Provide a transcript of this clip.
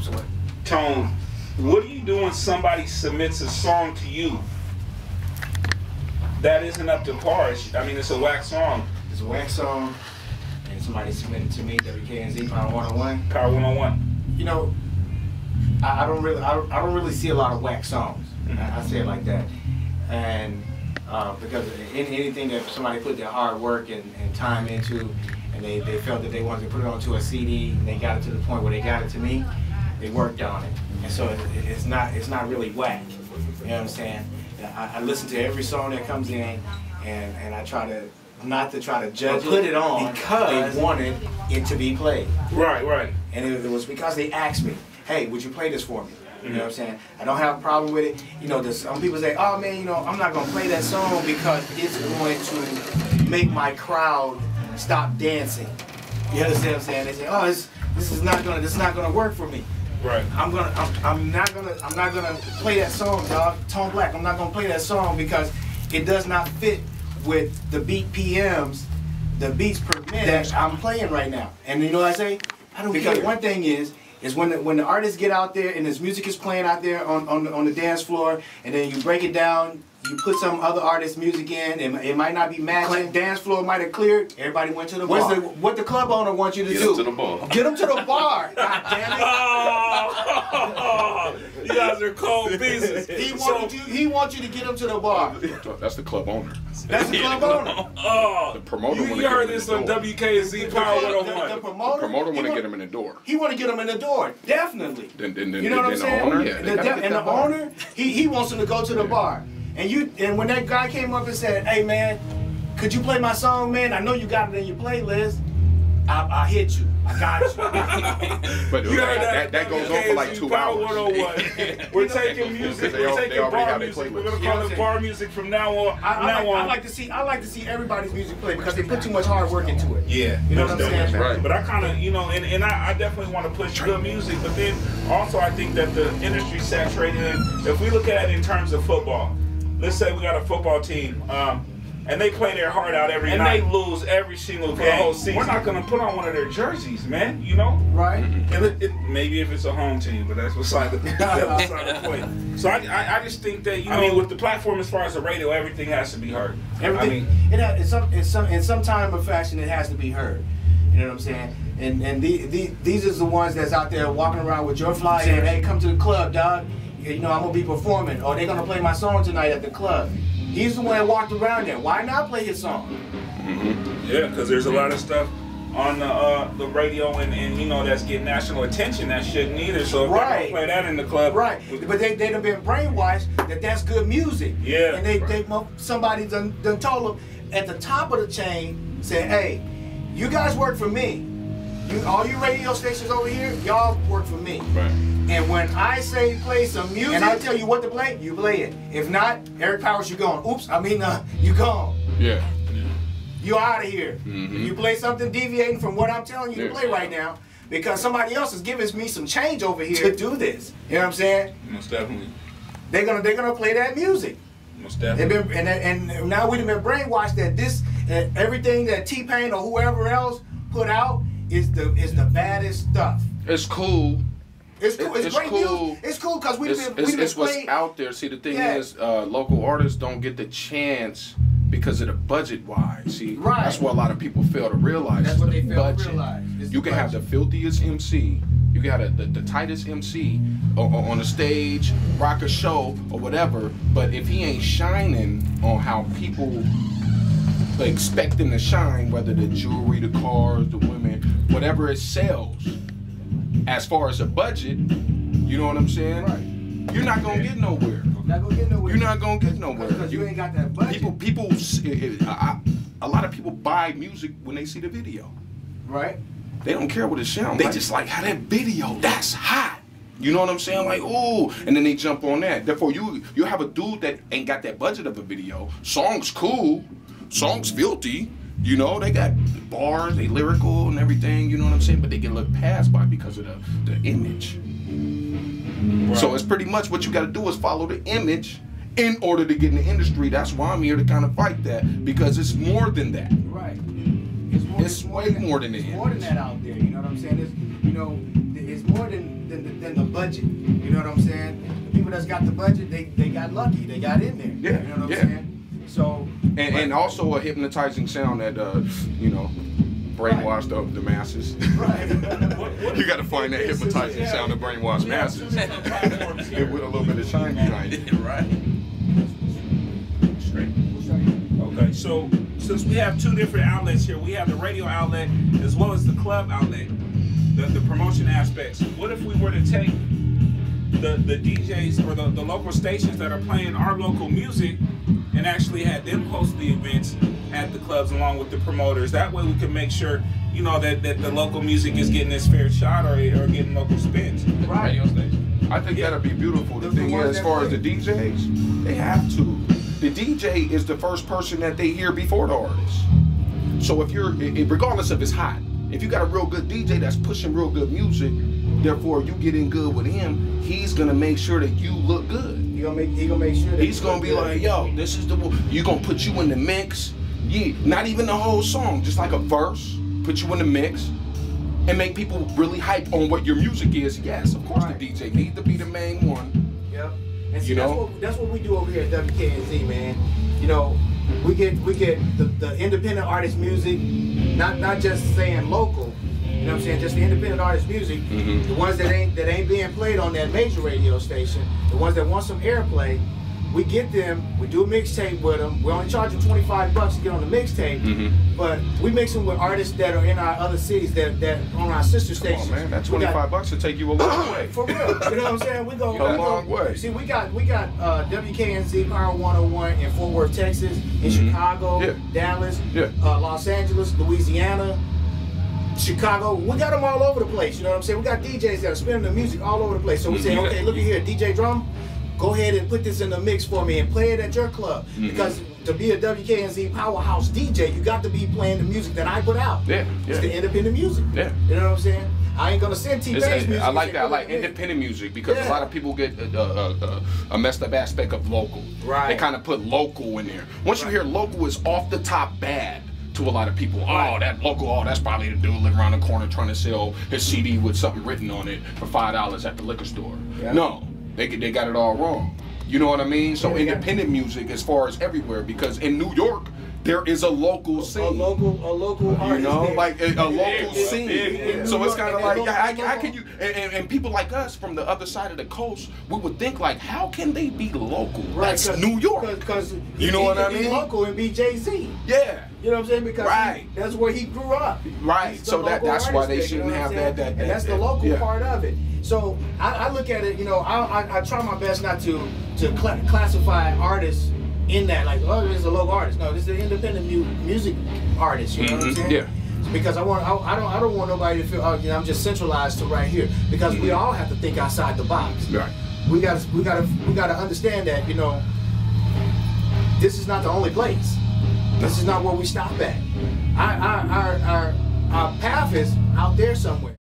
sweat. Tone, what do you do when somebody submits a song to you that isn't up to par? I mean, it's a whack song. It's a whack song, and somebody submitted to me, WKNZ, Power 101. Power 101. You know, I don't really see a lot of whack songs. I say it like that, and because anything that somebody put their hard work and time into, and they felt that they wanted to put it onto a CD, and they got it to the point where they got it to me, they worked on it, and so it's not really whack. You know what I'm saying? I listen to every song that comes in, and I try to not to try to judge it, put it on because they wanted it to be played. Right, right. And it was because they asked me, hey, would you play this for me? You know what I'm saying? I don't have a problem with it. You know, some people say, oh man, you know, I'm not gonna play that song because it's going to make my crowd stop dancing. You understand what I'm saying? They say, oh, this is not gonna work for me. Right. I'm not gonna play that song, dog. Tone Black. I'm not gonna play that song because it does not fit with the beat PMs, the beats per minute that I'm playing right now. And you know what I say? I don't care. One thing is when the artists get out there and this music is playing out there on the dance floor, and then you break it down, you put some other artist's music in, and it might not be matching. Dance floor might have cleared. Everybody went to the bar. What the club owner wants you to do? Get them to the bar. Get them to the bar. God damn it! Oh, you guys are cold pieces. He wants you to get them to the bar. That's the club owner. That's the club owner. Oh, the promoter. You heard this on WKNZ Power 101. The promoter want to get him in the door. He want to get him in the door, definitely. You know what I'm saying? Owner, and the owner, he wants him to go to the bar. And when that guy came up and said, hey man, could you play my song, man? I know you got it in your playlist. I hit you. I got you. But you heard that goes on for like 2 hours. 101. We're taking music. We're taking bar music. We're gonna call it bar music from now on. I like to see everybody's music play because they put too much hard work into it. Yeah, you know what I'm saying? Right. But I kind of, you know, and I definitely want to push good music. But then also I think that the industry's saturated. And if we look at it in terms of football, let's say we got a football team. And they play their heart out every night. And they lose every single game. Whole season. We're not going to put on one of their jerseys, man, you know? Right. And maybe if it's a home team, but that's beside the point. So I just think that, you know, with the platform as far as the radio, everything has to be heard. Everything, in some time or fashion, it has to be heard. You know what I'm saying? And these are the ones that's out there walking around with your flyer saying, hey, come to the club, dog. You know, I'm going to be performing. Or they're going to play my song tonight at the club. He's the one that walked around there. Why not play his song? Yeah, because there's a lot of stuff on the radio and you know that's getting national attention that shouldn't either. So if they're gonna play that in the club, right? But they done been brainwashed that that's good music. Yeah. And somebody done told them at the top of the chain, said, hey, you guys work for me. All you radio stations over here, y'all work for me. Right. And when I say play some music, and I tell you what to play, you play it. If not, Eric Powers, you gone. Oops, I mean, you gone. Yeah. You out of here. If you play something deviating from what I'm telling you to play right now, because somebody else is giving me some change over here to do this. You know what I'm saying? Most definitely. They're gonna play that music. Most definitely. And now we've been brainwashed that everything that T-Pain or whoever else put out is the baddest stuff. It's cool. It's cool. It's great cool. music. It's cool because it's what's out there. See, the thing is, local artists don't get the chance because of the budget-wise. See, that's what a lot of people fail to realize. That's what they fail to realize. You can have the filthiest MC, you can have the tightest MC on the stage, rock a show or whatever, but if he ain't shining on how people expect him to shine, whether the jewelry, the cars, the women, whatever it sells, as far as a budget, you know what I'm saying? Right. You're not gonna get nowhere. You're not gonna get nowhere. Because you ain't got that budget. A lot of people buy music when they see the video. Right. They don't care what it sounds. They just like how that video. That's hot. You know what I'm saying? Like, ooh, and then they jump on that. Therefore, you have a dude that ain't got that budget of a video. Song's cool. Song's filthy. You know, they got bars, they lyrical and everything, you know what I'm saying? But they get looked past by because of the image. Right. So it's pretty much what you got to do is follow the image in order to get in the industry. That's why I'm here to kind of fight that, because it's more than that. Right. It's way more than the image. It's more than that out there, you know what I'm saying? It's more than than the budget. You know what I'm saying? The people that's got the budget, they got lucky. They got in there. Yeah, you know what I'm saying? So and also a hypnotizing sound that you know, brainwashed the masses. Right. You got to find that hypnotizing sound to brainwash masses. With a little bit of shine behind it. Right. Okay, so since we have two different outlets here, we have the radio outlet as well as the club outlet, the promotion aspects. What if we were to take the DJs or the local stations that are playing our local music and actually had them host the events at the clubs along with the promoters? That way we can make sure, you know, that the local music is getting its fair shot or getting local spins. Right. Radio station. I think that'll be beautiful. The thing is, as far as the DJs, they have to. The DJ is the first person that they hear before the artist. So if you're, regardless if it's hot, if you got a real good DJ that's pushing real good music, therefore you get in good with him, he's gonna make sure that you look good. He gonna make sure that he's gonna be like, yo, this is the you gonna put you in the mix. Yeah, not even the whole song, just like a verse, put you in the mix, and make people really hype on what your music is. Yes, of course, right. The DJ needs to be the main one. Yep. And see, that's what we do over here at WKNZ, man. You know, we get the independent artist music, not just saying local. You know what I'm saying? Just the independent artist music. Mm-hmm. The ones that ain't being played on that major radio station. The ones that want some airplay. We get them, we do a mixtape with them. We only charge them $25 to get on the mixtape, but we mix them with artists that are in our other cities that on our sister stations. Oh man, that $25 will take you a long way. For real, you know what I'm saying? We go a long way. See, we got WKNZ Power 101 in Fort Worth, Texas, in Chicago, Dallas, Los Angeles, Louisiana, Chicago. We got them all over the place. You know what I'm saying? We got DJs that are spinning the music all over the place. So we say, okay, look at here, DJ Drum. Go ahead and put this in the mix for me and play it at your club. Because to be a WKNZ powerhouse DJ, you got to be playing the music that I put out. It's the independent music. You know what I'm saying? I ain't gonna send T-Bass music. I like that. I like independent music because a lot of people get a messed up aspect of local. Right. They kind of put local in there. Once you hear local, it's off the top bad to a lot of people. Oh, that local, that's probably the dude living around the corner trying to sell his CD with something written on it for $5 at the liquor store. No. They got it all wrong. You know what I mean? So independent music as far as everywhere, because in New York, there is a local scene. A local artist. You know, like a local scene. So it's kind of like, how can you, and people like us from the other side of the coast, we would think like, how can they be local? Right, that's New York. Because you know what I mean? Be local and be Jay-Z. Yeah. You know what I'm saying? Because that's where he grew up. Right. So that's why they shouldn't have that. And that's the local part of it. So I look at it, you know, I try my best not to classify artists in that, like, oh, this is a local artist. No, this is an independent music artist. You know what I'm saying? Yeah. Because I don't want nobody to feel, oh, you know, I'm just centralized to right here. Because we all have to think outside the box. Right. We gotta understand that, you know, this is not the only place. This is not where we stop at. Our path is out there somewhere.